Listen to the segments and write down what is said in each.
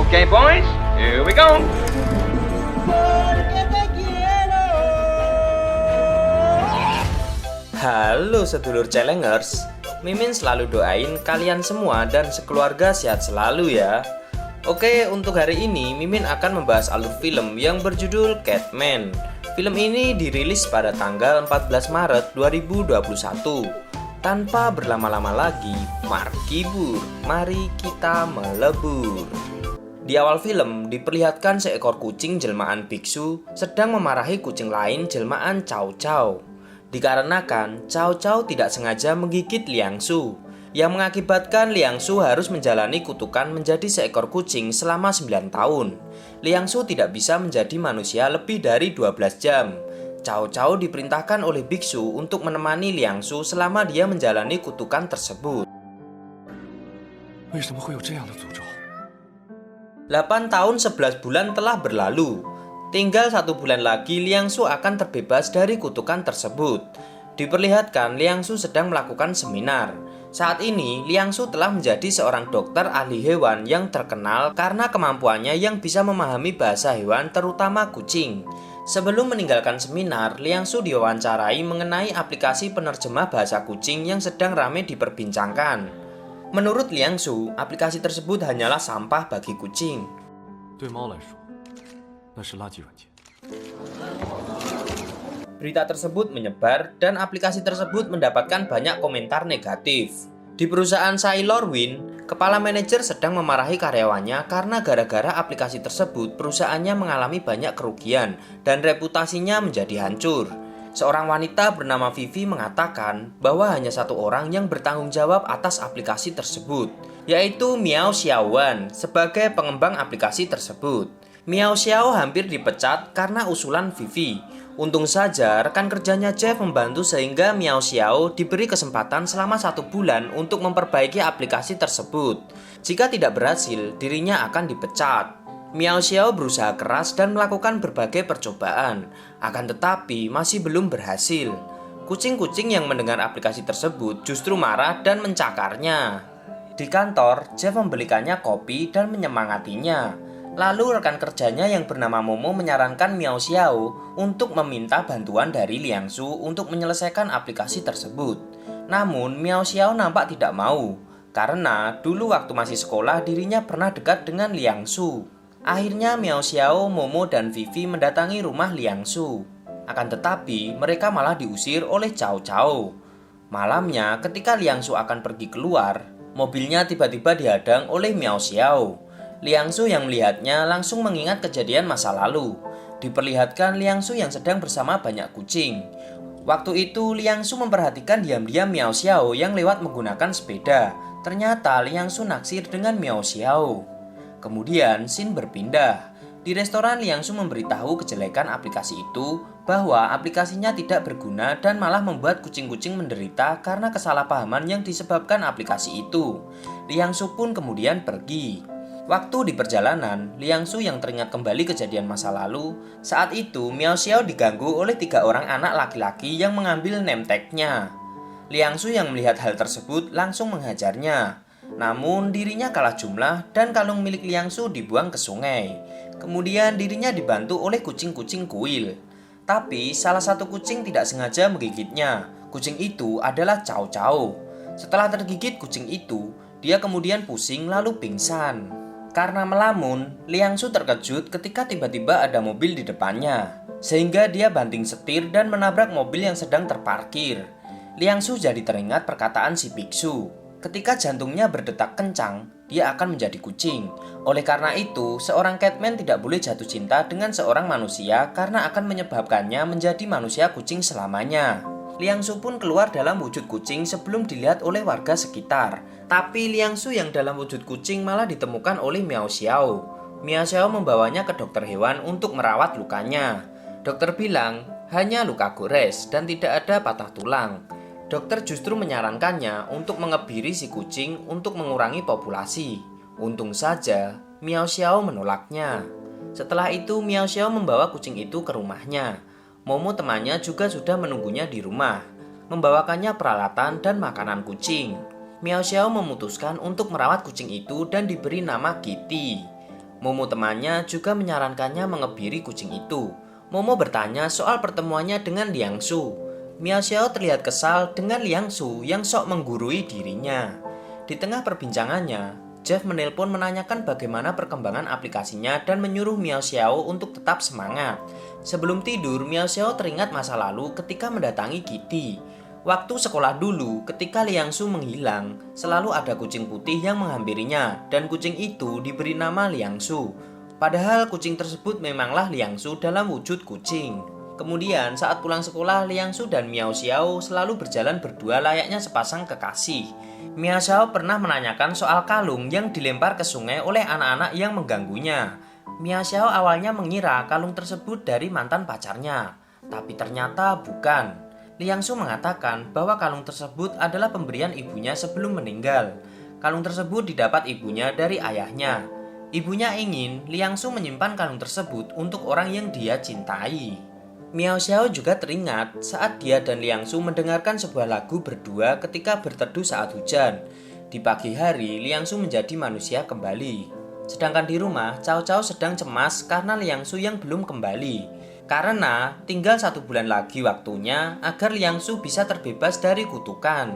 Okay, boys, here we go. Halo sedulur Celengers, Mimin selalu doain kalian semua dan sekeluarga sehat selalu ya. Oke, untuk hari ini Mimin akan membahas alur film yang berjudul Catman. Film ini dirilis pada tanggal 14 Maret 2021. Tanpa berlama-lama lagi, mari kita melebur. Di awal film diperlihatkan seekor kucing jelmaan biksu sedang memarahi kucing lain jelmaan Chow Chow. Dikarenakan Chow Chow tidak sengaja menggigit Liang Su, yang mengakibatkan Liang Su harus menjalani kutukan menjadi seekor kucing selama 9 tahun. Liang Su tidak bisa menjadi manusia lebih dari 12 jam. Chow Chow diperintahkan oleh biksu untuk menemani Liang Su selama dia menjalani kutukan tersebut. 8 tahun 11 bulan telah berlalu. Tinggal 1 bulan lagi Liang Su akan terbebas dari kutukan tersebut. Diperlihatkan Liang Su sedang melakukan seminar. Saat ini Liang Su telah menjadi seorang dokter ahli hewan yang terkenal karena kemampuannya yang bisa memahami bahasa hewan terutama kucing. Sebelum meninggalkan seminar, Liang Su diwawancarai mengenai aplikasi penerjemah bahasa kucing yang sedang ramai diperbincangkan. Menurut Liang Su, aplikasi tersebut hanyalah sampah bagi kucing. Berita tersebut menyebar dan aplikasi tersebut mendapatkan banyak komentar negatif. Di perusahaan Sailor Win, kepala manajer sedang memarahi karyawannya karena gara-gara aplikasi tersebut perusahaannya mengalami banyak kerugian dan reputasinya menjadi hancur. Seorang wanita bernama Vivi mengatakan bahwa hanya 1 orang yang bertanggung jawab atas aplikasi tersebut, yaitu Miao Xiaowan sebagai pengembang aplikasi tersebut. Miao Xiao hampir dipecat karena usulan Vivi. Untung saja rekan kerjanya Jeff membantu sehingga Miao Xiao diberi kesempatan selama 1 bulan untuk memperbaiki aplikasi tersebut. Jika tidak berhasil, dirinya akan dipecat. Miao Xiao berusaha keras dan melakukan berbagai percobaan, akan tetapi masih belum berhasil. Kucing-kucing yang mendengar aplikasi tersebut justru marah dan mencakarnya. Di kantor, Jeff membelikannya kopi dan menyemangatinya. Lalu rekan kerjanya yang bernama Momo menyarankan Miao Xiao untuk meminta bantuan dari Liang Su untuk menyelesaikan aplikasi tersebut. Namun Miao Xiao nampak tidak mau, karena dulu waktu masih sekolah dirinya pernah dekat dengan Liang Su. Akhirnya Miao Xiao, Momo, dan Vivi mendatangi rumah Liang Su. Akan tetapi mereka malah diusir oleh Chow Chow. Malamnya ketika Liang Su akan pergi keluar, mobilnya tiba-tiba dihadang oleh Miao Xiao. Liang Su yang melihatnya langsung mengingat kejadian masa lalu. Diperlihatkan Liang Su yang sedang bersama banyak kucing. Waktu itu Liang Su memperhatikan diam-diam Miao Xiao yang lewat menggunakan sepeda. Ternyata Liang Su naksir dengan Miao Xiao. Kemudian scene berpindah. Di restoran Liang Su memberitahu kejelekan aplikasi itu, bahwa aplikasinya tidak berguna dan malah membuat kucing-kucing menderita karena kesalahpahaman yang disebabkan aplikasi itu. Liang Su pun kemudian pergi. Waktu di perjalanan, Liang Su yang teringat kembali kejadian masa lalu. Saat itu Miao Xiao diganggu oleh 3 orang anak laki-laki yang mengambil name tag-nya. Liang Su yang melihat hal tersebut langsung menghajarnya. Namun dirinya kalah jumlah dan kalung milik Liang Su dibuang ke sungai. Kemudian dirinya dibantu oleh kucing-kucing kuil. Tapi salah satu kucing tidak sengaja menggigitnya. Kucing itu adalah Chow Chow. Setelah tergigit kucing itu, dia kemudian pusing lalu pingsan. Karena melamun, Liang Su terkejut ketika tiba-tiba ada mobil di depannya, sehingga dia banting setir dan menabrak mobil yang sedang terparkir. Liang Su jadi teringat perkataan si biksu. Ketika jantungnya berdetak kencang, dia akan menjadi kucing. Oleh karena itu, seorang Catman tidak boleh jatuh cinta dengan seorang manusia karena akan menyebabkannya menjadi manusia kucing selamanya. Liang Su pun keluar dalam wujud kucing sebelum dilihat oleh warga sekitar. Tapi Liang Su yang dalam wujud kucing malah ditemukan oleh Miao Xiao. Miao Xiao membawanya ke dokter hewan untuk merawat lukanya. Dokter bilang hanya luka gores dan tidak ada patah tulang. Dokter justru menyarankannya untuk mengebiri si kucing untuk mengurangi populasi. Untung saja Miao Xiao menolaknya. Setelah itu Miao Xiao membawa kucing itu ke rumahnya. Momo temannya juga sudah menunggunya di rumah, membawakannya peralatan dan makanan kucing. Miao Xiao memutuskan untuk merawat kucing itu dan diberi nama Kitty. Momo temannya juga menyarankannya mengebiri kucing itu. Momo bertanya soal pertemuannya dengan Liang Su. Miao Xiao terlihat kesal dengan Liang Su yang sok menggurui dirinya. Di tengah perbincangannya, Jeff menelpon menanyakan bagaimana perkembangan aplikasinya dan menyuruh Miao Xiao untuk tetap semangat. Sebelum tidur, Miao Xiao teringat masa lalu ketika mendatangi Kitty. Waktu sekolah dulu, ketika Liang Su menghilang, selalu ada kucing putih yang menghampirinya dan kucing itu diberi nama Liang Su. Padahal kucing tersebut memanglah Liang Su dalam wujud kucing. Kemudian saat pulang sekolah, Liang Su dan Miao Xiao selalu berjalan berdua layaknya sepasang kekasih. Miao Xiao pernah menanyakan soal kalung yang dilempar ke sungai oleh anak-anak yang mengganggunya. Miao Xiao awalnya mengira kalung tersebut dari mantan pacarnya, tapi ternyata bukan. Liang Su mengatakan bahwa kalung tersebut adalah pemberian ibunya sebelum meninggal. Kalung tersebut didapat ibunya dari ayahnya. Ibunya ingin Liang Su menyimpan kalung tersebut untuk orang yang dia cintai. Miao Xiao juga teringat saat dia dan Liang Su mendengarkan sebuah lagu berdua ketika berteduh saat hujan. Di pagi hari, Liang Su menjadi manusia kembali. Sedangkan di rumah, Cao Cao sedang cemas karena Liang Su yang belum kembali. Karena tinggal 1 bulan lagi waktunya agar Liang Su bisa terbebas dari kutukan.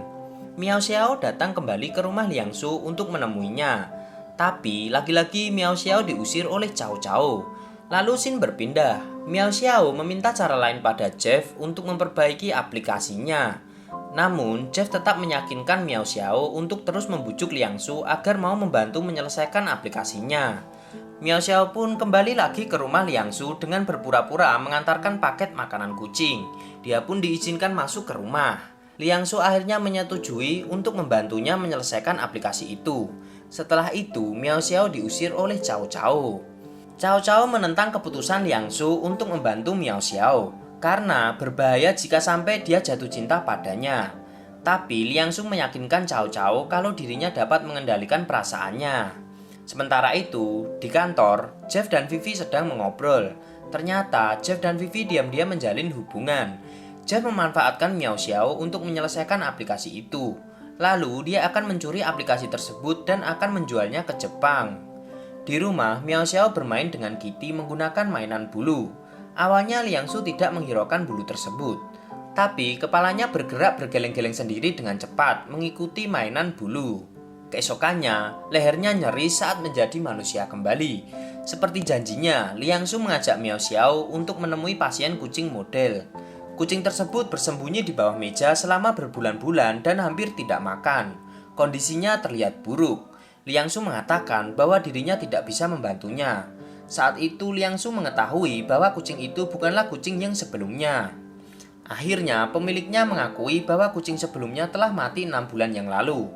Miao Xiao datang kembali ke rumah Liang Su untuk menemuinya. Tapi lagi-lagi Miao Xiao diusir oleh Cao Cao. Lalu scene berpindah. Miao Xiao meminta cara lain pada Jeff untuk memperbaiki aplikasinya. Namun Jeff tetap meyakinkan Miao Xiao untuk terus membujuk Liang Su agar mau membantu menyelesaikan aplikasinya. Miao Xiao pun kembali lagi ke rumah Liang Su dengan berpura-pura mengantarkan paket makanan kucing. Dia pun diizinkan masuk ke rumah. Liang Su akhirnya menyetujui untuk membantunya menyelesaikan aplikasi itu. Setelah itu, Miao Xiao diusir oleh Cao Cao. Cao Cao menentang keputusan Liang Su untuk membantu Miao Xiao karena berbahaya jika sampai dia jatuh cinta padanya. Tapi Liang Su meyakinkan Cao Cao kalau dirinya dapat mengendalikan perasaannya. Sementara itu, di kantor, Jeff dan Vivi sedang mengobrol. Ternyata Jeff dan Vivi diam-diam menjalin hubungan. Jeff memanfaatkan Miao Xiao untuk menyelesaikan aplikasi itu. Lalu dia akan mencuri aplikasi tersebut dan akan menjualnya ke Jepang. Di rumah, Miao Xiao bermain dengan Kitty menggunakan mainan bulu. Awalnya Liang Su tidak menghiraukan bulu tersebut. Tapi kepalanya bergerak bergeleng-geleng sendiri dengan cepat mengikuti mainan bulu. Keesokannya, lehernya nyeri saat menjadi manusia kembali. Seperti janjinya, Liang Su mengajak Miao Xiao untuk menemui pasien kucing model. Kucing tersebut bersembunyi di bawah meja selama berbulan-bulan dan hampir tidak makan. Kondisinya terlihat buruk. Liang Su mengatakan bahwa dirinya tidak bisa membantunya. Saat itu Liang Su mengetahui bahwa kucing itu bukanlah kucing yang sebelumnya. Akhirnya, pemiliknya mengakui bahwa kucing sebelumnya telah mati 6 bulan yang lalu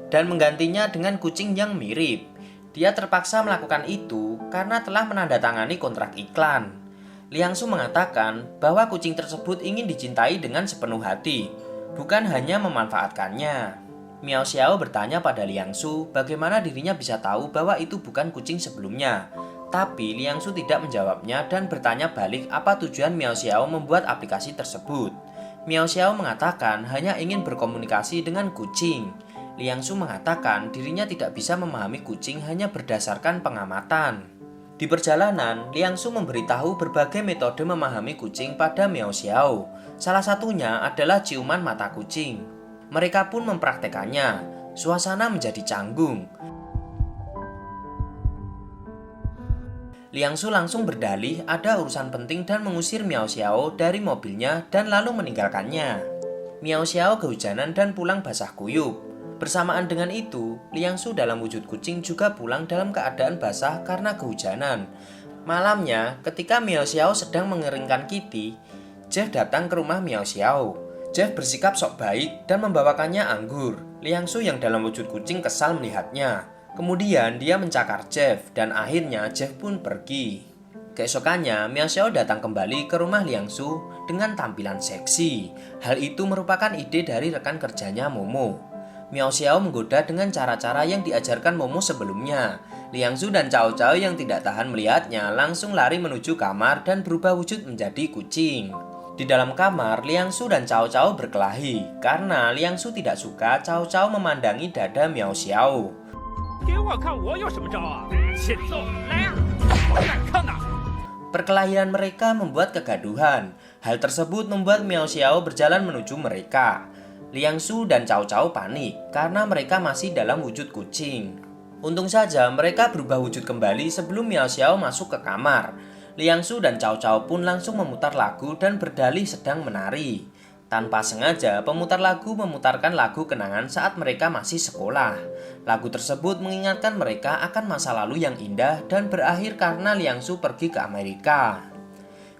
dan menggantinya dengan kucing yang mirip. Dia terpaksa melakukan itu karena telah menandatangani kontrak iklan. Liang Su mengatakan bahwa kucing tersebut ingin dicintai dengan sepenuh hati, bukan hanya memanfaatkannya. Miao Xiao bertanya pada Liang Su bagaimana dirinya bisa tahu bahwa itu bukan kucing sebelumnya. Tapi Liang Su tidak menjawabnya dan bertanya balik apa tujuan Miao Xiao membuat aplikasi tersebut. Miao Xiao mengatakan hanya ingin berkomunikasi dengan kucing. Liang Su mengatakan dirinya tidak bisa memahami kucing hanya berdasarkan pengamatan. Di perjalanan, Liang Su memberitahu berbagai metode memahami kucing pada Miao Xiao. Salah satunya adalah ciuman mata kucing. Mereka pun mempraktekannya. Suasana menjadi canggung. Liang Su langsung berdalih ada urusan penting dan mengusir Miao Xiao dari mobilnya dan lalu meninggalkannya. Miao Xiao kehujanan dan pulang basah kuyup. Bersamaan dengan itu, Liang Su dalam wujud kucing juga pulang dalam keadaan basah karena kehujanan. Malamnya, ketika Miao Xiao sedang mengeringkan Kitty, Jeff datang ke rumah Miao Xiao. Jeff bersikap sok baik dan membawakannya anggur. Liang Su yang dalam wujud kucing kesal melihatnya. Kemudian dia mencakar Jeff dan akhirnya Jeff pun pergi. Keesokannya, Miao Xiao datang kembali ke rumah Liang Su dengan tampilan seksi. Hal itu merupakan ide dari rekan kerjanya Momo. Miao Xiao menggoda dengan cara-cara yang diajarkan Momo sebelumnya. Liang Su dan Cao Cao yang tidak tahan melihatnya langsung lari menuju kamar dan berubah wujud menjadi kucing. Di dalam kamar, Liang Su dan Cao Cao berkelahi karena Liang Su tidak suka Cao Cao memandangi dada Miao Xiao. 给我看我有什么招啊！欠揍！来呀！ Perkelahian mereka membuat kegaduhan. Hal tersebut membuat Miao Xiao berjalan menuju mereka. Liang Su dan Cao Cao panik karena mereka masih dalam wujud kucing. Untung saja mereka berubah wujud kembali sebelum Miao Xiao masuk ke kamar. Liang Su dan Cao Cao pun langsung memutar lagu dan berdalih sedang menari. Tanpa sengaja, pemutar lagu memutarkan lagu kenangan saat mereka masih sekolah. Lagu tersebut mengingatkan mereka akan masa lalu yang indah dan berakhir karena Liang Su pergi ke Amerika.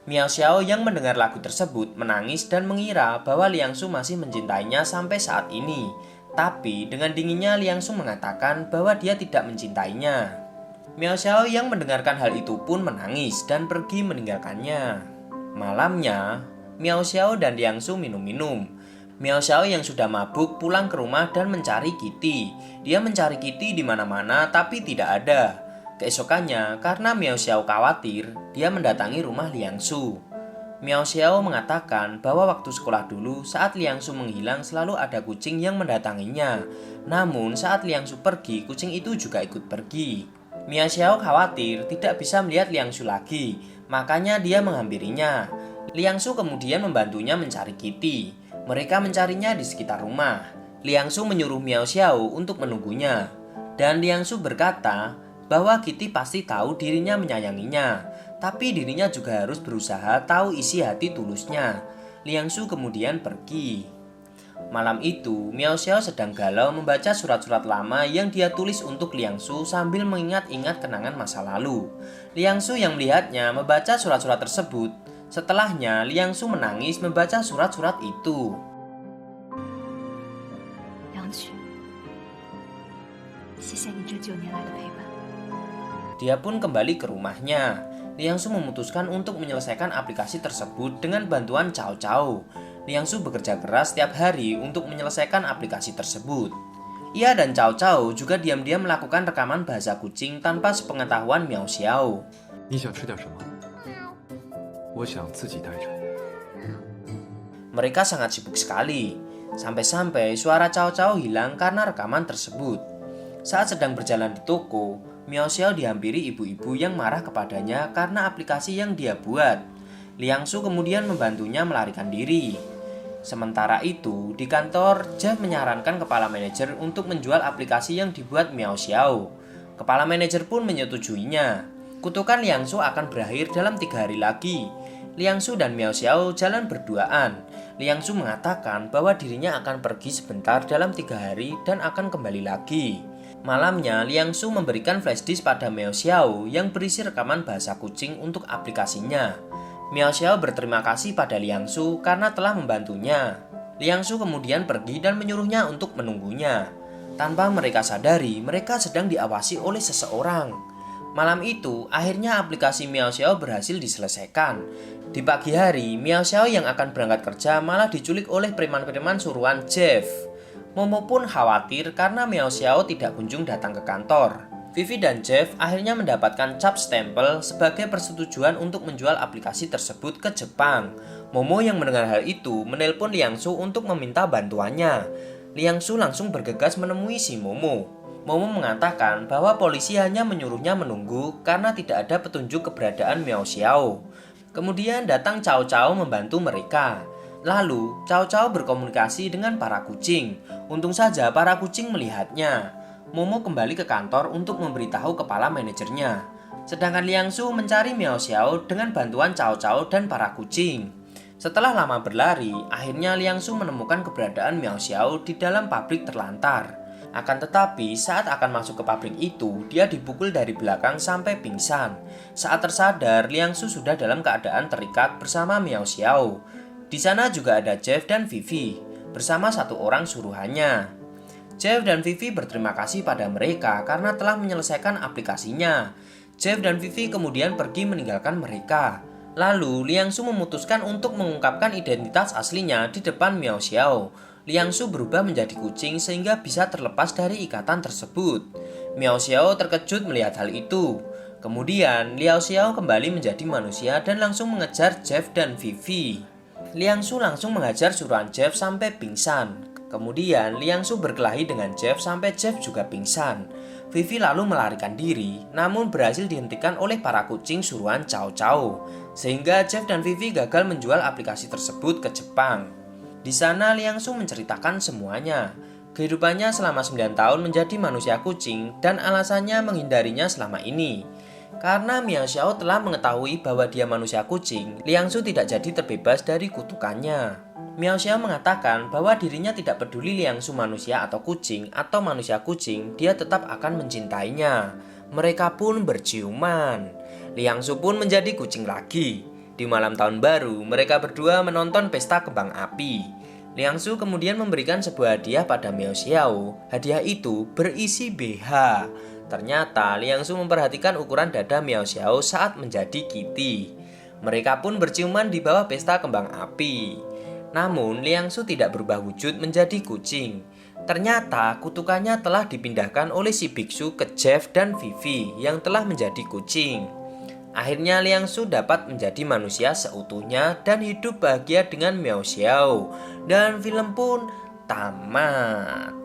Miao Xiao yang mendengar lagu tersebut menangis dan mengira bahwa Liang Su masih mencintainya sampai saat ini. Tapi dengan dinginnya Liang Su mengatakan bahwa dia tidak mencintainya. Miao Xiao yang mendengarkan hal itu pun menangis dan pergi meninggalkannya. Malamnya, Miao Xiao dan Liang Su minum-minum. Miao Xiao yang sudah mabuk pulang ke rumah dan mencari Kitty. Dia mencari Kitty di mana-mana tapi tidak ada. Keesokannya, karena Miao Xiao khawatir, dia mendatangi rumah Liang Su. Miao Xiao mengatakan bahwa waktu sekolah dulu saat Liang Su menghilang selalu ada kucing yang mendatanginya. Namun saat Liang Su pergi, kucing itu juga ikut pergi. Miao Xiao khawatir tidak bisa melihat Liang Su lagi, makanya dia menghampirinya. Liang Su kemudian membantunya mencari Kitty. Mereka mencarinya di sekitar rumah. Liang Su menyuruh Miao Xiao untuk menunggunya. Dan Liang Su berkata bahwa Kitty pasti tahu dirinya menyayanginya. Tapi dirinya juga harus berusaha tahu isi hati tulusnya. Liang Su kemudian pergi. Malam itu, Miao Xiao sedang galau membaca surat-surat lama yang dia tulis untuk Liang Su sambil mengingat-ingat kenangan masa lalu. Liang Su yang melihatnya membaca surat-surat tersebut. Setelahnya, Liang Su menangis membaca surat-surat itu. Dia pun kembali ke rumahnya. Liang Su memutuskan untuk menyelesaikan aplikasi tersebut dengan bantuan Cao Cao. Liang Su bekerja keras setiap hari untuk menyelesaikan aplikasi tersebut. Ia dan Cao Cao juga diam-diam melakukan rekaman bahasa kucing tanpa sepengetahuan Miao Xiao. Mereka sangat sibuk sekali. Sampai-sampai suara Cao Cao hilang karena rekaman tersebut. Saat sedang berjalan di toko, Miao Xiao dihampiri ibu-ibu yang marah kepadanya karena aplikasi yang dia buat. Liang Su kemudian membantunya melarikan diri. Sementara itu, di kantor, Jeff menyarankan kepala manajer untuk menjual aplikasi yang dibuat Miao Xiao. Kepala manajer pun menyetujuinya. Kutukan Liang Su akan berakhir dalam 3 hari lagi. Liang Su dan Miao Xiao jalan berduaan. Liang Su mengatakan bahwa dirinya akan pergi sebentar dalam 3 hari dan akan kembali lagi. Malamnya, Liang Su memberikan flash disk pada Miao Xiao yang berisi rekaman bahasa kucing untuk aplikasinya. Miao Xiao berterima kasih pada Liang Su karena telah membantunya. Liang Su kemudian pergi dan menyuruhnya untuk menunggunya. Tanpa mereka sadari, mereka sedang diawasi oleh seseorang. Malam itu, akhirnya aplikasi Miao Xiao berhasil diselesaikan. Di pagi hari, Miao Xiao yang akan berangkat kerja malah diculik oleh preman-preman suruhan Jeff. Momo pun khawatir karena Miao Xiao tidak kunjung datang ke kantor. Vivi dan Jeff akhirnya mendapatkan cap stempel sebagai persetujuan untuk menjual aplikasi tersebut ke Jepang. Momo yang mendengar hal itu menelpon Liang Su untuk meminta bantuannya. Liang Su langsung bergegas menemui si Momo. Momo mengatakan bahwa polisi hanya menyuruhnya menunggu karena tidak ada petunjuk keberadaan Miao Xiao. Kemudian datang Cao Cao membantu mereka. Lalu, Cao Cao berkomunikasi dengan para kucing. Untung saja para kucing melihatnya. Momo kembali ke kantor untuk memberitahu kepala manajernya. Sedangkan Liang Su mencari Miao Xiao dengan bantuan Cao Cao dan para kucing. Setelah lama berlari, akhirnya Liang Su menemukan keberadaan Miao Xiao di dalam pabrik terlantar. Akan tetapi, saat akan masuk ke pabrik itu, dia dipukul dari belakang sampai pingsan. Saat tersadar, Liang Su sudah dalam keadaan terikat bersama Miao Xiao. Di sana juga ada Jeff dan Vivi, bersama satu orang suruhannya. Jeff dan Vivi berterima kasih pada mereka karena telah menyelesaikan aplikasinya. Jeff dan Vivi kemudian pergi meninggalkan mereka. Lalu, Liang Su memutuskan untuk mengungkapkan identitas aslinya di depan Miao Xiao. Liang Su berubah menjadi kucing sehingga bisa terlepas dari ikatan tersebut. Miao Xiao terkejut melihat hal itu. Kemudian, Liao Xiao kembali menjadi manusia dan langsung mengejar Jeff dan Vivi. Liang Su langsung menghajar suruhan Jeff sampai pingsan. Kemudian Liang Su berkelahi dengan Jeff sampai Jeff juga pingsan. Vivi lalu melarikan diri, namun berhasil dihentikan oleh para kucing suruhan Cao Cao, sehingga Jeff dan Vivi gagal menjual aplikasi tersebut ke Jepang. Di sana Liang Su menceritakan semuanya. Kehidupannya selama 9 tahun menjadi manusia kucing dan alasannya menghindarinya selama ini. Karena Miao Xiao telah mengetahui bahwa dia manusia kucing, Liang Su tidak jadi terbebas dari kutukannya. Miao Xiao mengatakan bahwa dirinya tidak peduli Liang Su manusia atau manusia kucing, dia tetap akan mencintainya. Mereka pun berciuman. Liang Su pun menjadi kucing lagi. Di malam tahun baru, mereka berdua menonton pesta kembang api. Liang Su kemudian memberikan sebuah hadiah pada Miao Xiao. Hadiah itu berisi BH. Ternyata Liang Su memperhatikan ukuran dada Miao Xiao saat menjadi Kitty. Mereka pun berciuman di bawah pesta kembang api. Namun Liang Su tidak berubah wujud menjadi kucing. Ternyata kutukannya telah dipindahkan oleh si biksu ke Jeff dan Vivi yang telah menjadi kucing. Akhirnya Liang Su dapat menjadi manusia seutuhnya dan hidup bahagia dengan Miao Xiao. Dan film pun tamat.